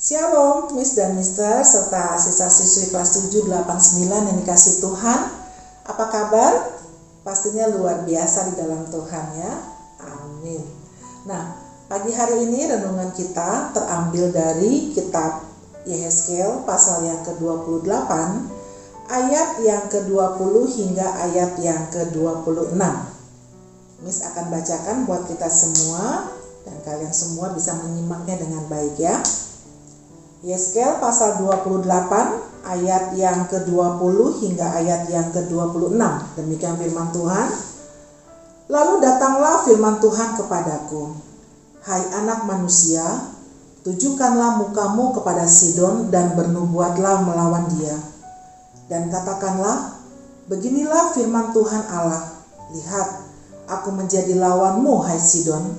Shalom, Miss dan Mister, serta siswa-siswi kelas 7, 8, 9 yang dikasih Tuhan. Apa kabar? Pastinya luar biasa di dalam Tuhan ya. Amin. Nah, pagi hari ini renungan kita terambil dari kitab Yehezkiel pasal yang ke-28, ayat yang ke-20 hingga ayat yang ke-26. Miss akan bacakan buat kita semua dan kalian semua bisa menyimaknya dengan baik ya. Yehezkiel pasal 28 ayat yang ke-20 hingga ayat yang ke-26. Demikian firman Tuhan. Lalu datanglah firman Tuhan kepadaku. Hai anak manusia, tujukanlah mukamu kepada Sidon dan bernubuatlah melawan dia. Dan katakanlah, beginilah firman Tuhan Allah. Lihat, aku menjadi lawanmu hai Sidon,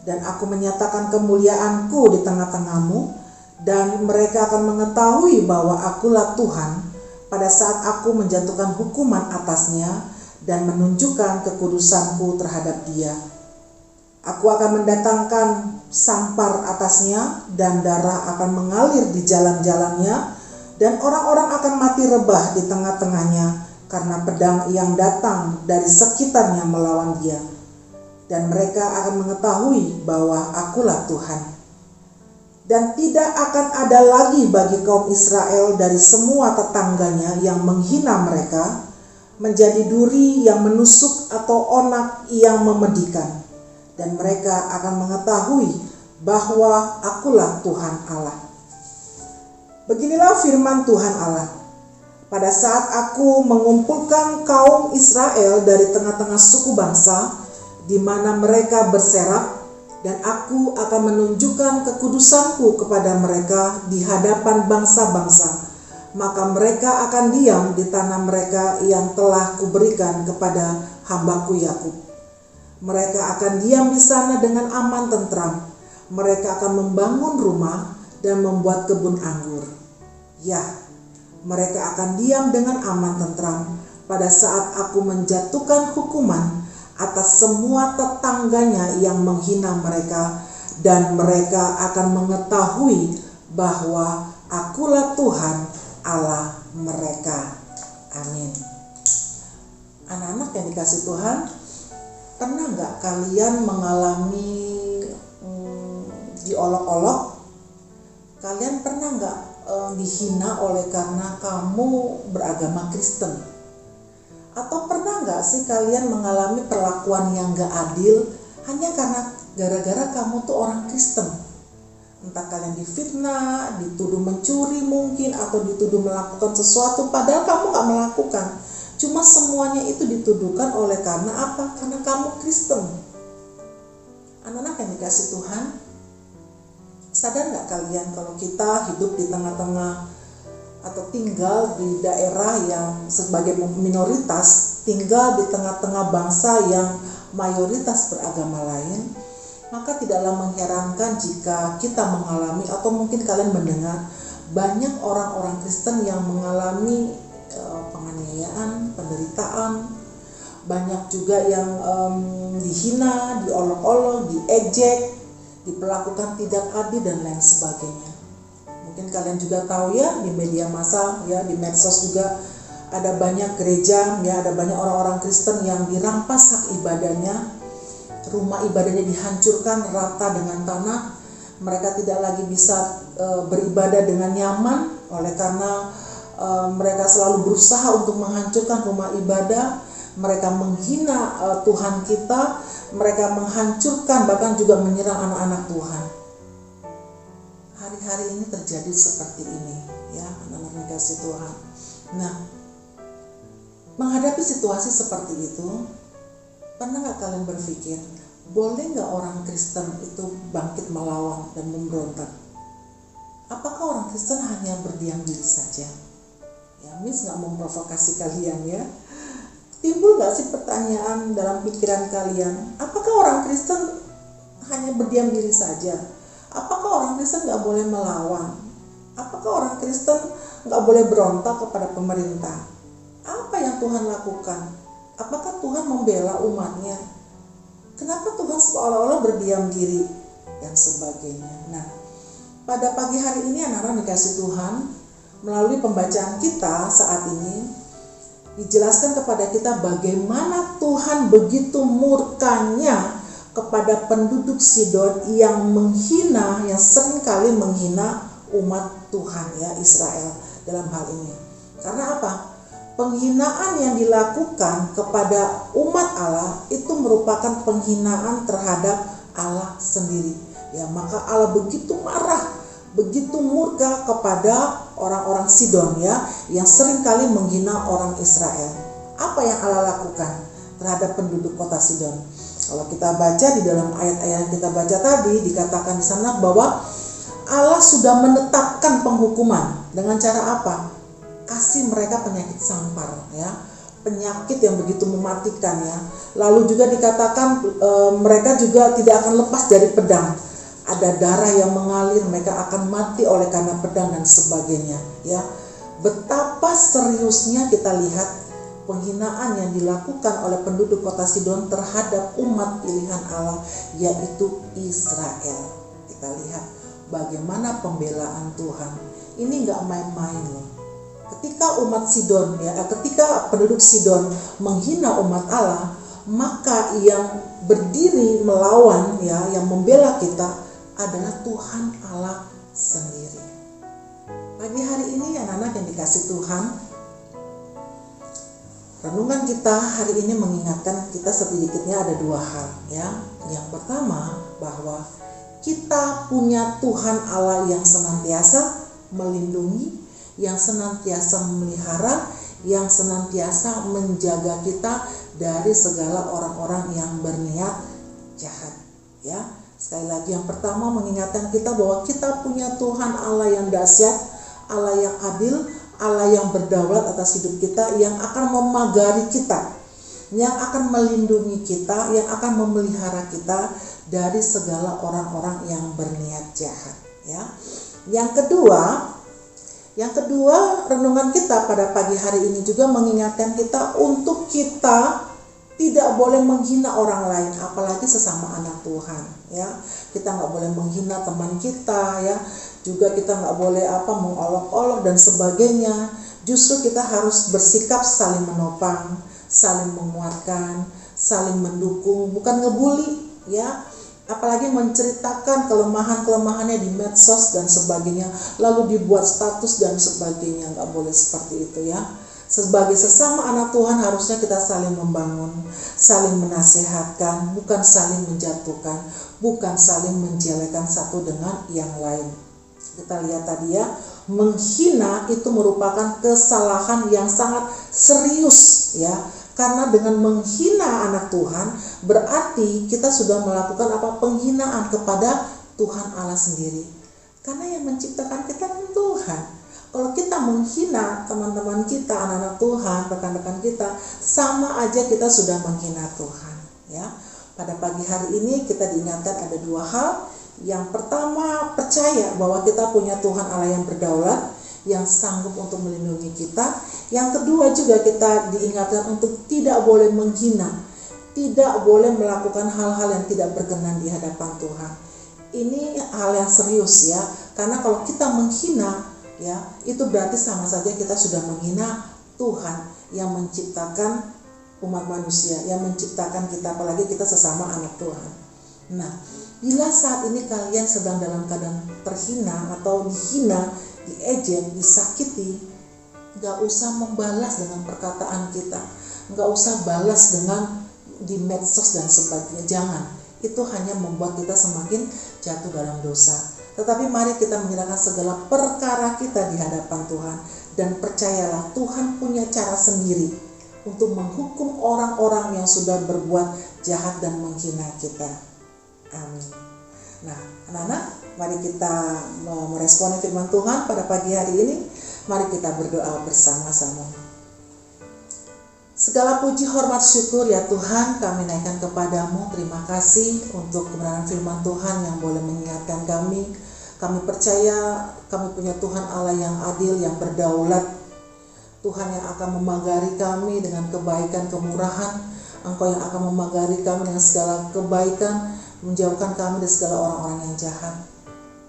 dan aku menyatakan kemuliaanku di tengah-tengahmu, dan mereka akan mengetahui bahwa akulah Tuhan pada saat aku menjatuhkan hukuman atasnya dan menunjukkan kekudusanku terhadap dia. Aku akan mendatangkan sampar atasnya dan darah akan mengalir di jalan-jalannya dan orang-orang akan mati rebah di tengah-tengahnya karena pedang yang datang dari sekitarnya melawan dia. Dan mereka akan mengetahui bahwa akulah Tuhan. Dan tidak akan ada lagi bagi kaum Israel dari semua tetangganya yang menghina mereka, menjadi duri yang menusuk atau onak yang memedikan. Dan mereka akan mengetahui bahwa akulah Tuhan Allah. Beginilah firman Tuhan Allah. Pada saat aku mengumpulkan kaum Israel dari tengah-tengah suku bangsa, di mana mereka berserak, dan aku akan menunjukkan kekudusanku kepada mereka di hadapan bangsa-bangsa. Maka mereka akan diam di tanah mereka yang telah kuberikan kepada hambaku Yakub. Mereka akan diam di sana dengan aman tentram. Mereka akan membangun rumah dan membuat kebun anggur. Ya, mereka akan diam dengan aman tentram pada saat aku menjatuhkan hukuman atas semua tetangganya yang menghina mereka, dan mereka akan mengetahui bahwa akulah Tuhan Allah mereka. Amin. Anak-anak yang dikasih Tuhan, pernah nggak kalian mengalami diolok-olok? Kalian pernah nggak dihina oleh karena kamu beragama Kristen? Atau pernah nggak sih kalian mengalami perlakuan yang gak adil hanya karena gara-gara kamu tuh orang Kristen? Entah kalian difitnah, dituduh mencuri mungkin, atau dituduh melakukan sesuatu padahal kamu gak melakukan. Cuma semuanya itu dituduhkan oleh karena apa? Karena kamu Kristen. Anak-anak yang dikasih Tuhan, sadar gak kalian kalau kita hidup di tengah-tengah atau tinggal di daerah yang sebagai minoritas, tinggal di tengah-tengah bangsa yang mayoritas beragama lain, maka tidaklah mengherankan jika kita mengalami atau mungkin kalian mendengar banyak orang-orang Kristen yang mengalami penganiayaan, penderitaan, banyak juga yang dihina, diolok-olok, diejek, diperlakukan tidak adil dan lain sebagainya. Mungkin kalian juga tahu ya, di media massa ya, di medsos juga ada banyak gereja ya, ada banyak orang-orang Kristen yang dirampas hak ibadahnya, rumah ibadahnya dihancurkan rata dengan tanah. Mereka tidak lagi bisa beribadah dengan nyaman oleh karena mereka selalu berusaha untuk menghancurkan rumah ibadah. Mereka menghina Tuhan kita, mereka menghancurkan bahkan juga menyerang anak-anak Tuhan. Hari-hari ini terjadi seperti ini ya, anak-anak kasih Tuhan. Nah, menghadapi situasi seperti itu, pernah gak kalian berpikir, boleh gak orang Kristen itu bangkit melawan dan memberontak? Apakah orang Kristen hanya berdiam diri saja? Ya, Miss gak memprovokasi kalian ya. Timbul gak sih pertanyaan dalam pikiran kalian, apakah orang Kristen hanya berdiam diri saja? Apakah orang Kristen gak boleh melawan? Apakah orang Kristen gak boleh berontak kepada pemerintah? Apa yang Tuhan lakukan? Apakah Tuhan membela umatnya? Kenapa Tuhan seolah-olah berdiam diri? Dan sebagainya. Nah, pada pagi hari ini anak-anak dikasih Tuhan, melalui pembacaan kita saat ini, dijelaskan kepada kita bagaimana Tuhan begitu murkanya kepada penduduk Sidon yang menghina, yang seringkali menghina umat Tuhan ya, Israel dalam hal ini. Karena apa? Penghinaan yang dilakukan kepada umat Allah itu merupakan penghinaan terhadap Allah sendiri. Ya, maka Allah begitu marah, begitu murka kepada orang-orang Sidon ya, yang seringkali menghina orang Israel. Apa yang Allah lakukan terhadap penduduk kota Sidon? Kalau kita baca di dalam ayat-ayat yang kita baca tadi, dikatakan di sana bahwa Allah sudah menetapkan penghukuman. Dengan cara apa? Kasih mereka penyakit sampar ya, penyakit yang begitu mematikan ya. Lalu juga dikatakan mereka juga tidak akan lepas dari pedang. Ada darah yang mengalir, mereka akan mati oleh karena pedang dan sebagainya ya. Betapa seriusnya kita lihat penghinaan yang dilakukan oleh penduduk kota Sidon terhadap umat pilihan Allah, yaitu Israel. Kita lihat bagaimana pembelaan Tuhan. Ini nggak main-main loh. Ketika umat Sidon ya, ketika penduduk Sidon menghina umat Allah, maka yang berdiri melawan ya, yang membela kita adalah Tuhan Allah sendiri. Pagi hari ini anak-anak yang dikasih Tuhan, renungan kita hari ini mengingatkan kita sedikitnya ada dua hal ya. Yang pertama, bahwa kita punya Tuhan Allah yang senantiasa melindungi, yang senantiasa memelihara, yang senantiasa menjaga kita dari segala orang-orang yang berniat jahat ya. Sekali lagi, yang pertama mengingatkan kita bahwa kita punya Tuhan Allah yang dahsyat, Allah yang adil, Allah yang berdaulat atas hidup kita, yang akan memagari kita, yang akan melindungi kita, yang akan memelihara kita dari segala orang-orang yang berniat jahat ya. Yang kedua, renungan kita pada pagi hari ini juga mengingatkan kita untuk kita tidak boleh menghina orang lain, apalagi sesama anak Tuhan ya. Kita nggak boleh menghina teman kita ya, juga kita nggak boleh mengolok-olok dan sebagainya. Justru kita harus bersikap saling menopang, saling menguatkan, saling mendukung, bukan ngebully ya. Apalagi menceritakan kelemahan-kelemahannya di medsos dan sebagainya, lalu dibuat status dan sebagainya. Nggak boleh seperti itu ya. Sebagai sesama anak Tuhan harusnya kita saling membangun, saling menasehatkan, bukan saling menjatuhkan, bukan saling menjelekkan satu dengan yang lain. Kita lihat tadi ya, menghina itu merupakan kesalahan yang sangat serius ya. Karena dengan menghina anak Tuhan berarti kita sudah melakukan penghinaan kepada Tuhan Allah sendiri. Karena yang menciptakan kita kan Tuhan. Kalau kita menghina teman-teman kita, anak-anak Tuhan, rekan-rekan kita, sama aja kita sudah menghina Tuhan ya. Pada pagi hari ini kita diingatkan ada dua hal. Yang pertama, percaya bahwa kita punya Tuhan Allah yang berdaulat, yang sanggup untuk melindungi kita. Yang kedua juga kita diingatkan untuk tidak boleh menghina, tidak boleh melakukan hal-hal yang tidak berkenan di hadapan Tuhan. Ini hal yang serius ya, karena kalau kita menghina ya, itu berarti sama saja kita sudah menghina Tuhan yang menciptakan umat manusia, yang menciptakan kita, apalagi kita sesama anak Tuhan. Nah, bila saat ini kalian sedang dalam keadaan terhina atau dihina, diejek, disakiti, gak usah membalas dengan perkataan kita, gak usah balas dengan di medsos dan sebagainya, jangan. Itu hanya membuat kita semakin jatuh dalam dosa. Tetapi mari kita menyerahkan segala perkara kita di hadapan Tuhan, dan percayalah Tuhan punya cara sendiri untuk menghukum orang-orang yang sudah berbuat jahat dan menghina kita. Amin. Nah, anak-anak, mari kita meresponi firman Tuhan pada pagi hari ini. Mari kita berdoa bersama-sama. Segala puji, hormat, syukur ya Tuhan kami naikkan kepadamu. Terima kasih untuk kebenaran firman Tuhan yang boleh mengingatkan kami. Kami percaya kami punya Tuhan Allah yang adil, yang berdaulat. Tuhan yang akan memagari kami dengan kebaikan, kemurahan. Engkau yang akan memagari kami dengan segala kebaikan, menjauhkan kami dari segala orang-orang yang jahat.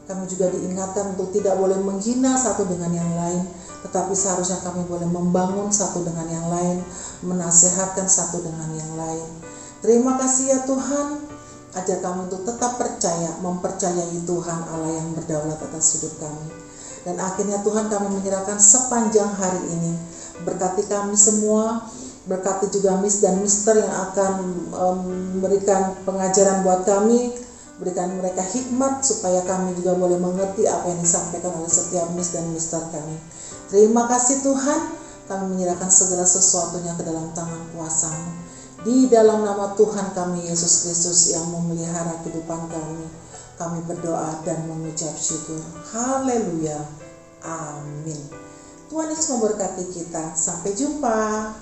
Kami juga diingatkan untuk tidak boleh menghina satu dengan yang lain, tetapi seharusnya kami boleh membangun satu dengan yang lain, menasehatkan satu dengan yang lain. Terima kasih ya Tuhan, ajar kami untuk tetap mempercayai Tuhan Allah yang berdaulat atas hidup kami. Dan akhirnya Tuhan, kami menyerahkan sepanjang hari ini. Berkati kami semua, berkati juga Miss dan Mister yang akan memberikan pengajaran buat kami. Berikan mereka hikmat supaya kami juga boleh mengerti apa yang disampaikan oleh setiap Miss dan Mister kami. Terima kasih Tuhan, kami menyerahkan segala sesuatunya ke dalam tangan kuasa-Mu. Di dalam nama Tuhan kami Yesus Kristus yang memelihara kehidupan kami berdoa dan mengucap syukur. Haleluya. Amin. Tuhan Yesus memberkati kita. Sampai jumpa.